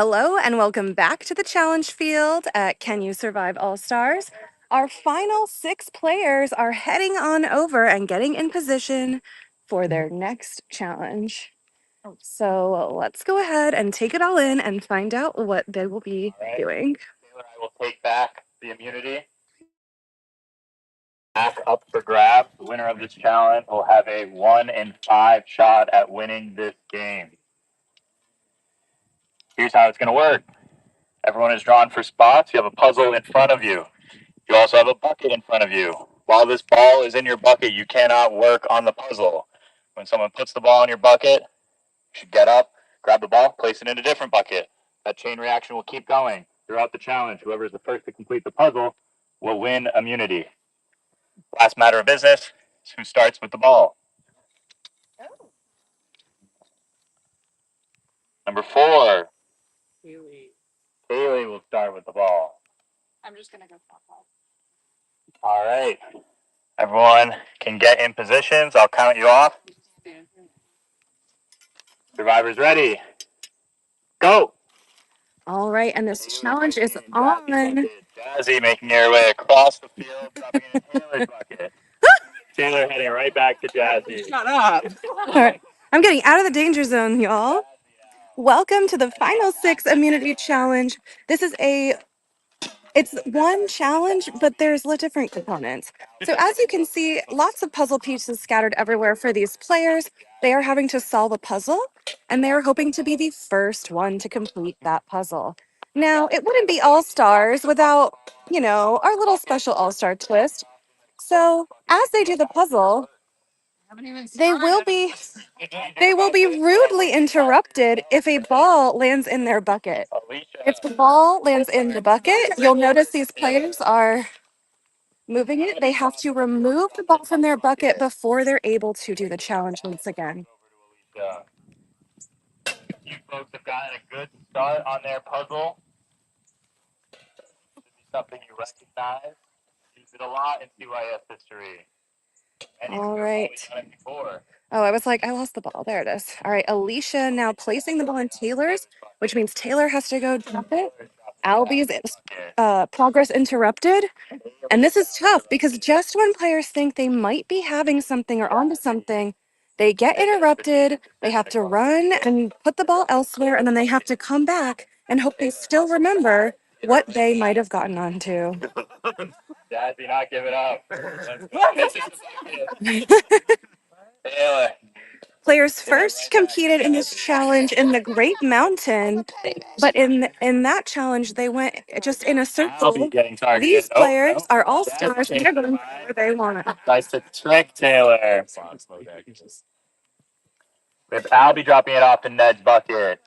Hello and welcome back to the challenge field at Can You Survive All Stars. Our final 6 players are heading on over and getting in position for their next challenge. So let's go ahead and take it all in and find out what they will be doing. Taylor, I will take back the immunity. Back up for grabs. The winner of this challenge will have a 1 in 5 shot at winning this game. Here's how it's going to work. Everyone is drawn for spots. You have a puzzle in front of you. You also have a bucket in front of you. While this ball is in your bucket, you cannot work on the puzzle. When someone puts the ball in your bucket, you should get up, grab the ball, place it in a different bucket. That chain reaction will keep going throughout the challenge. Whoever is the first to complete the puzzle will win immunity. Last matter of business is who starts with the ball. Number 4. Kaylee will start with the ball. I'm just going to go pop. All right. Everyone can get in positions. I'll count you off. Survivors ready. Go. All right, and this challenge is on. Jazzy making her way across the field, dropping in Taylor's bucket. Taylor heading right back to Jazzy. Shut up. All right, I'm getting out of the danger zone, y'all. Welcome to the final 6 immunity challenge. It's one challenge, but there's different components. So as you can see, lots of puzzle pieces scattered everywhere for these players. They are having to solve a puzzle, and they are hoping to be the first one to complete that puzzle. Now, it wouldn't be all stars without, our little special all-star twist. So as they do the puzzle, they will be rudely interrupted if a ball lands in their bucket. If the ball lands in the bucket, you'll notice these players are moving it. They have to remove the ball from their bucket before they're able to do the challenge once again. You folks have gotten a good start on their puzzle. This is something you recognize. Use it a lot in CYS history. All right. Oh, I was like, I lost the ball. There it is. All right, Alicia now placing the ball in Taylor's, which means Taylor has to go drop it. Albie's progress interrupted. And this is tough because just when players think they might be having something or onto something, they get interrupted. They have to run and put the ball elsewhere, and then they have to come back and hope they still remember what they might have gotten onto. Jazzy, not give it up. Taylor. Players first competed in this challenge in the Great Mountain, but in that challenge they went just in a circle. These players are all stars and they're going where they want to. Nice to trick Taylor. With Albie dropping it off in Ned's bucket.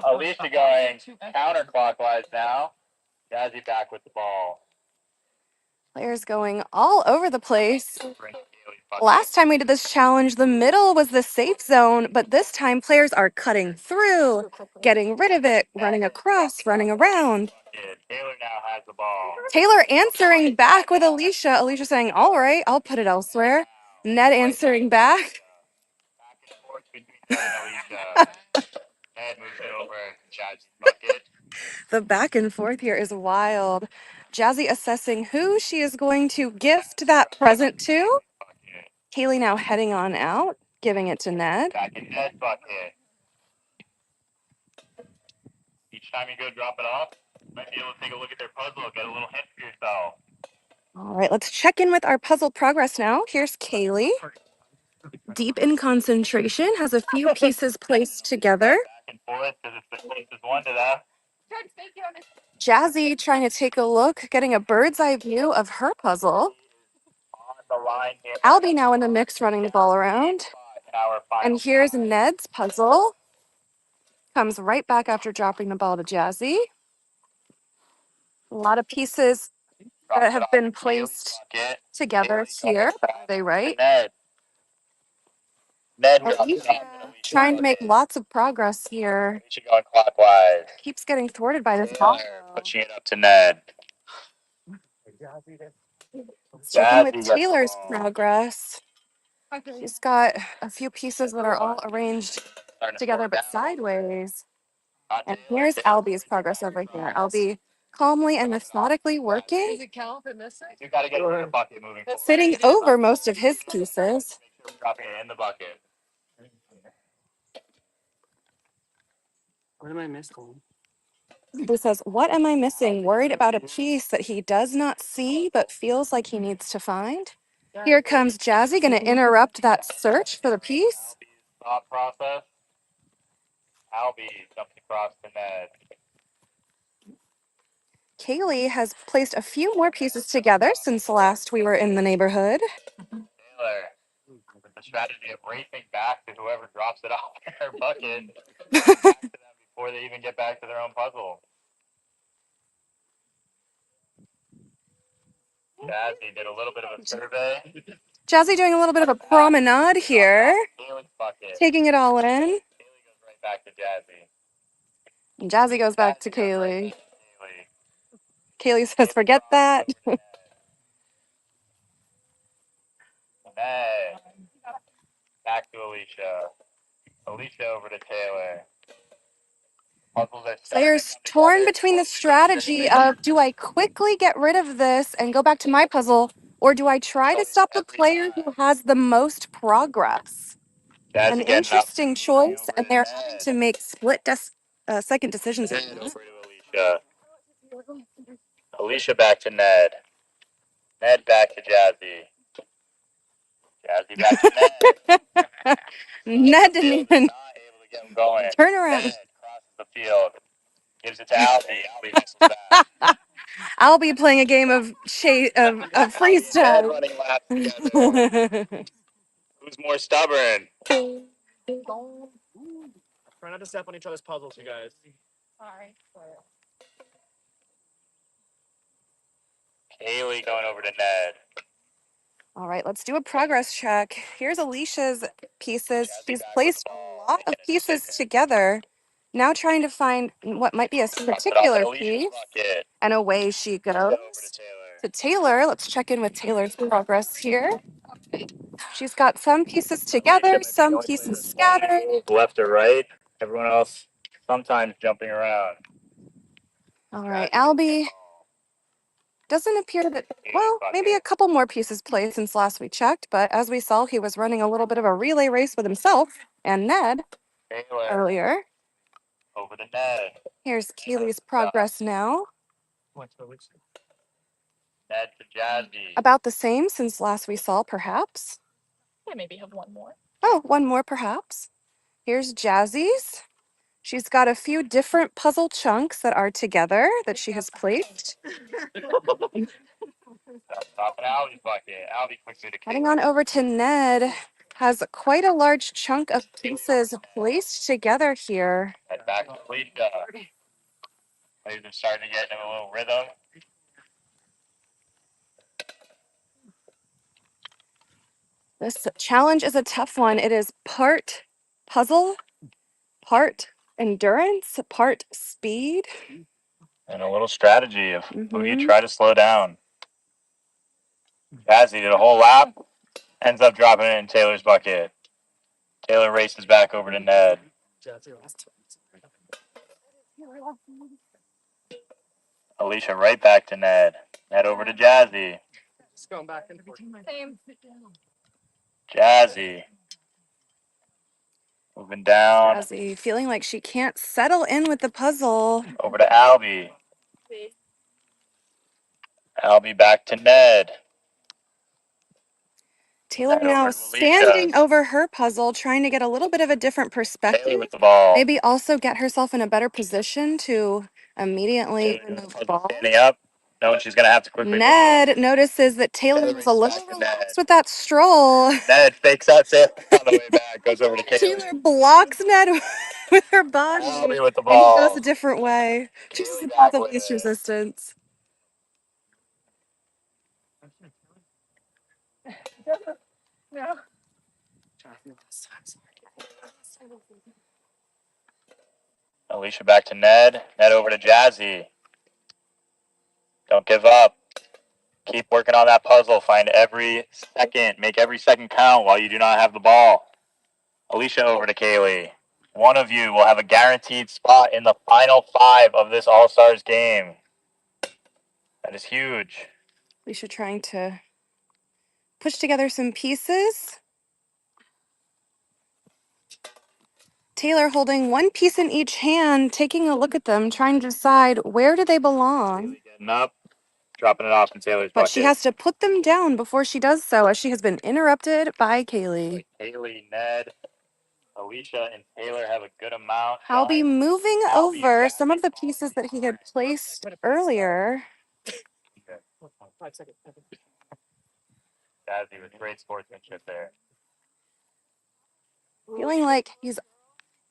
Alicia going counterclockwise now. Jazzy back with the ball. Players going all over the place. Last time we did this challenge, the middle was the safe zone, but this time players are cutting through, getting rid of it, running across, running around. Taylor now has the ball. Taylor answering back with Alicia. Alicia saying, all right, I'll put it elsewhere. Ned answering back. Back and forth between Ned and Alicia. Ned moves it over to Jazzy's bucket. The back and forth here is wild. Jazzy assessing who she is going to gift that present to. Kaylee now heading on out, giving it to Ned. Back in Ned's bucket. Each time you go drop it off, you might be able to take a look at their puzzle, get a little hint for yourself. All right, let's check in with our puzzle progress now. Here's Kaylee. Deep in concentration, has a few pieces placed together. Back and forth because it's the closest one to them. Jazzy trying to take a look, getting a bird's eye view of her puzzle. On the line here. Albie now in the mix running the ball around. And here's Ned's puzzle. Comes right back after dropping the ball to Jazzy. A lot of pieces that have been placed together here. Are they right? Ned trying to make lots of progress here. She's going clockwise. Keeps getting thwarted by this ball. Pushing it up to Ned. Checking with Taylor's progress. She's got a few pieces that are all arranged together but sideways. And here's Albie's progress over here. Albie calmly and methodically working, You got to get it in the bucket moving forward. sitting over most of his pieces. Make sure we're dropping it in the bucket. What am I missing? He says, "What am I missing? Worried about a piece that he does not see but feels like he needs to find." Here comes Jazzy, going to interrupt that search for the piece. Albie's thought process. Albie jumping across the net. Kaylee has placed a few more pieces together since last we were in the neighborhood. Taylor, with the strategy of racing back to whoever drops it off in their bucket, back to them before they even get back to their own puzzle. Jazzy did a little bit of a survey. Jazzy doing a little bit of a promenade here, Kaylee's bucket. taking it all in. Kaylee goes right back to Jazzy. And Jazzy goes back to Kaylee. Kaylee. Kaylee says, "Forget that." Ned. Back to Alicia. Alicia over to Taylor. Puzzles are Players torn between the strategy of, do I quickly get rid of this and go back to my puzzle, or do I try to stop the player who has the most progress? An interesting choice, and they're having to make second decisions. Ned over to Alicia. Alicia back to Ned. Ned back to Jazzy. Jazzy back to Ned. Ned didn't even Not able to get him going. turn around. Ned crosses the field. Gives it to Albie. Albie whistles back. I'll be playing a game of freeze Ned tag. running laps together. Who's more stubborn? Try not to step on each other's puzzles, you guys. Kaylee going over to Ned. All right, let's do a progress check. Here's Alicia's pieces. She's placed a lot of pieces together. Now trying to find what might be a particular piece. And away she goes. To Taylor, let's check in with Taylor's progress here. She's got some pieces together, some pieces scattered. Left or right. Everyone else sometimes jumping around. All right, Albie doesn't appear that, well, maybe a couple more pieces played since last we checked, but as we saw, he was running a little bit of a relay race with himself and Ned earlier. Over to Ned. Here's Kaylee's progress now. Ned to Jazzy. About the same since last we saw, perhaps. I maybe have one more. Oh, one more perhaps. Here's Jazzy's. She's got a few different puzzle chunks that are together that she has placed. Top of Albie's bucket. Albie quickly to Heading on over to Ned. Has quite a large chunk of pieces placed together here. Head back to Alicia. Players are starting to get in a little rhythm. This challenge is a tough one. It is part puzzle, part endurance, part speed. And a little strategy of who you try to slow down. Jazzy did a whole lap. Ends up dropping it in Taylor's bucket. Taylor races back over to Ned. Alicia right back to Ned. Ned over to Jazzy. Just going back and forth. Same. Jazzy. Moving down. Jazzy feeling like she can't settle in with the puzzle. Over to Albie. Albie back to Ned. Taylor now standing over her puzzle, trying to get a little bit of a different Taylor perspective. with the ball. Maybe also get herself in a better position to immediately remove the ball. Standing up. Knowing she's going to have to quickly. Ned notices that Taylor was a little relaxed with that stroll. Ned fakes out Taylor on the way back. Goes over to Taylor. Taylor blocks Ned with her body. Albie with the And he ball. goes a different way. Chooses the path of least resistance. No. Alicia back to Ned. Ned over to Jazzy. Don't give up. Keep working on that puzzle. Find every second. Make every second count while you do not have the ball. Alicia over to Kaylee. one of you will have a guaranteed spot in the final 5 of this All-Stars game. That is huge. Alicia trying to push together some pieces. Taylor holding one piece in each hand, taking a look at them, trying to decide where do they belong. Getting up, dropping it off in Taylor's But bucket. she has to put them down before she does so, as she has been interrupted by Kaylee. Kaylee, Ned, Alicia, and Taylor have a good amount. I'll be moving over some of the pieces that he had placed earlier. 5 seconds. Jazzy with great sportsmanship there. Feeling like he's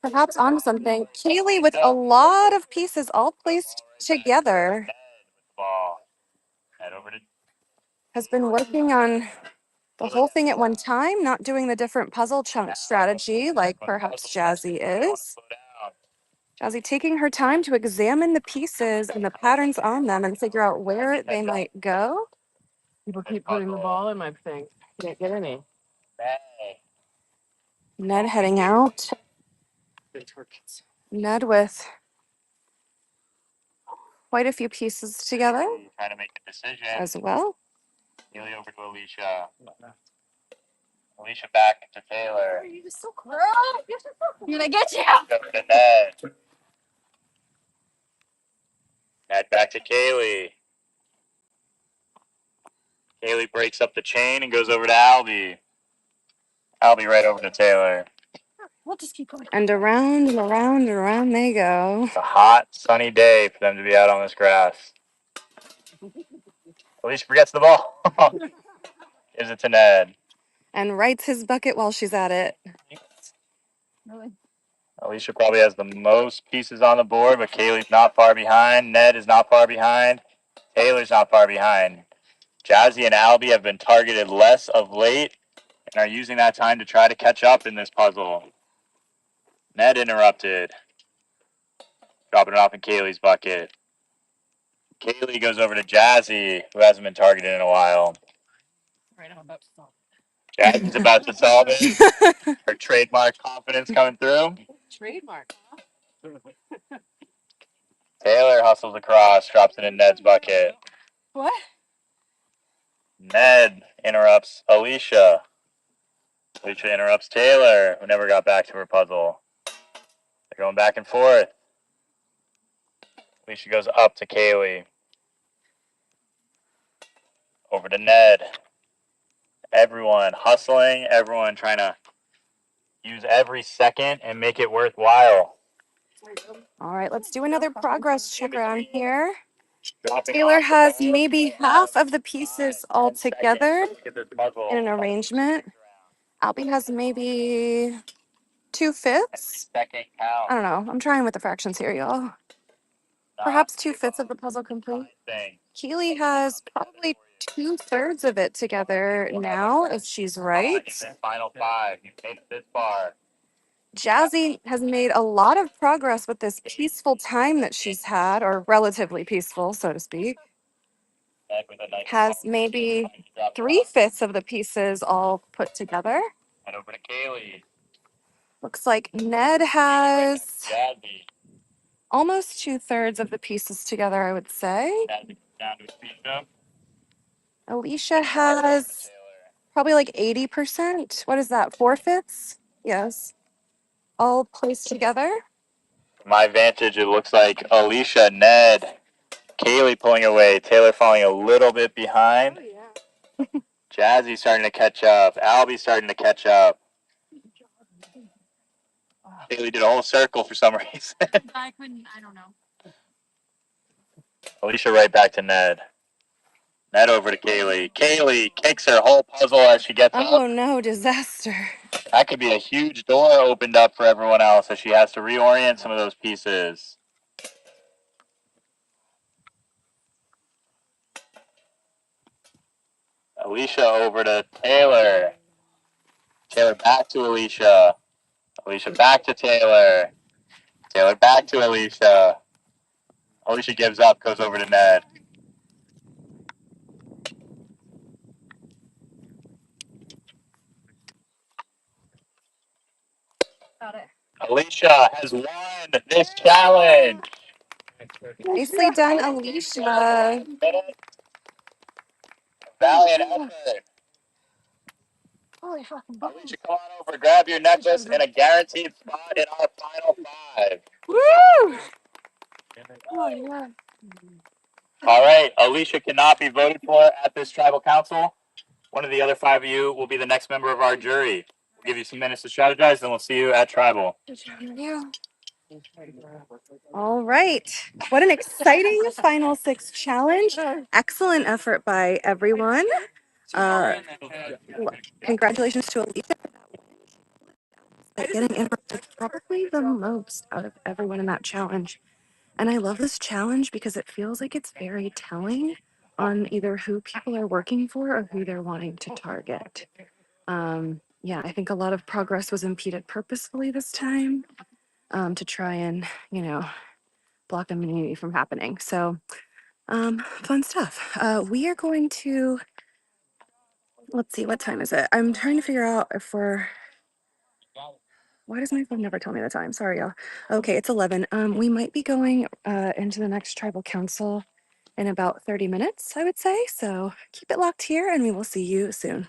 perhaps onto something. Kaylee with a lot of pieces all placed together Ned with the ball. Head over to has been working on the whole thing at one time, not doing the different puzzle chunk strategy like perhaps Jazzy is. slow down. Jazzy taking her time to examine the pieces and the patterns on them and figure out where they might go. People keep putting the ball in my thing. Can't get any. Hey. Ned heading out. Good targets. Ned with quite a few pieces together Trying to make a decision. as well. Kaylee over to Alicia. Alicia back to Taylor. You just so close. I'm gonna get you. Over to Ned. Ned back to Kaylee. Kaylee breaks up the chain and goes over to Albie. Albie right over to Taylor. We'll just keep going. And around and around and around they go. It's a hot, sunny day for them to be out on this grass. Alicia forgets the ball. Gives it to Ned. And rights his bucket while she's at it. Really? Alicia probably has the most pieces on the board, but Kaylee's not far behind. Ned is not far behind. Taylor's not far behind. Jazzy and Albie have been targeted less of late and are using that time to try to catch up in this puzzle. Ned interrupted. Dropping it off in Kaylee's bucket. Kaylee goes over to Jazzy, who hasn't been targeted in a while. Right, I'm about to stop. Jazzy's about to solve it. Her trademark confidence coming through. Trademark. Taylor hustles across, drops it in Ned's bucket. What? Ned interrupts Alicia. Alicia interrupts Taylor, who never got back to her puzzle. They're going back and forth. Alicia goes up to Kaylee. Over to Ned. Everyone hustling, everyone trying to use every second and make it worthwhile. All right, let's do another progress check around here. Dropping Taylor off the has ball. maybe half of the pieces all 10 seconds. together Look at this puzzle. in an arrangement. Albie has maybe 2/5. Second count. I don't know. I'm trying with the fractions here, y'all. Perhaps 2/5 of the puzzle complete. Thing. Keely has probably 2/3 of it together now, if she's right. Final 5. You made it this far. Jazzy has made a lot of progress with this peaceful time that she's had, or relatively peaceful, so to speak. Ned with a nice Has ball. maybe Drop it off. 3/5 of the pieces all put together. Head over to Kaylee. Looks like Ned has Jazzy. almost 2/3 of the pieces together, I would say. Jazzy down to Alicia. Alicia has probably like 80%. What is that? 4/5? Yes. All placed together. From my vantage, it looks like Alicia, Ned, Kaylee pulling away, Taylor falling a little bit behind. Yeah. Jazzy starting to catch up. Albie starting to catch up. Kaylee did a whole circle for some reason. I don't know. Alicia right back to Ned. Ned over to Kaylee. Kaylee kicks her whole puzzle as she gets Oh up. no, disaster. That could be a huge door opened up for everyone else as she has to reorient some of those pieces. Alicia over to Taylor. Taylor back to Alicia. Alicia back to Taylor. Taylor back to Alicia. Alicia gives up, goes over to Ned. Got it. Alicia has won this challenge. Nicely done, Alicia. Valiant effort. Holy fucking balls. Alicia, come on over, grab your necklace and a guaranteed spot in our final 5. Woo! Oh, yeah. All right, Alicia cannot be voted for at this tribal council. One of the other 5 of you will be the next member of our jury. We'll give you some minutes to strategize, and we'll see you at tribal. Yeah. All right. What an exciting Final 6 challenge. Excellent effort by everyone. Congratulations to Alicia for getting interrupted probably the most out of everyone in that challenge. And I love this challenge because it feels like it's very telling on either who people are working for or who they're wanting to target. Yeah, I think a lot of progress was impeded purposefully this time to try and, block immunity from happening. So, fun stuff. We are going to, let's see, what time is it? I'm trying to figure out if why does my phone never tell me the time? Sorry, y'all. Okay, it's 11. We might be going into the next tribal council in about 30 minutes, I would say. So keep it locked here and we will see you soon.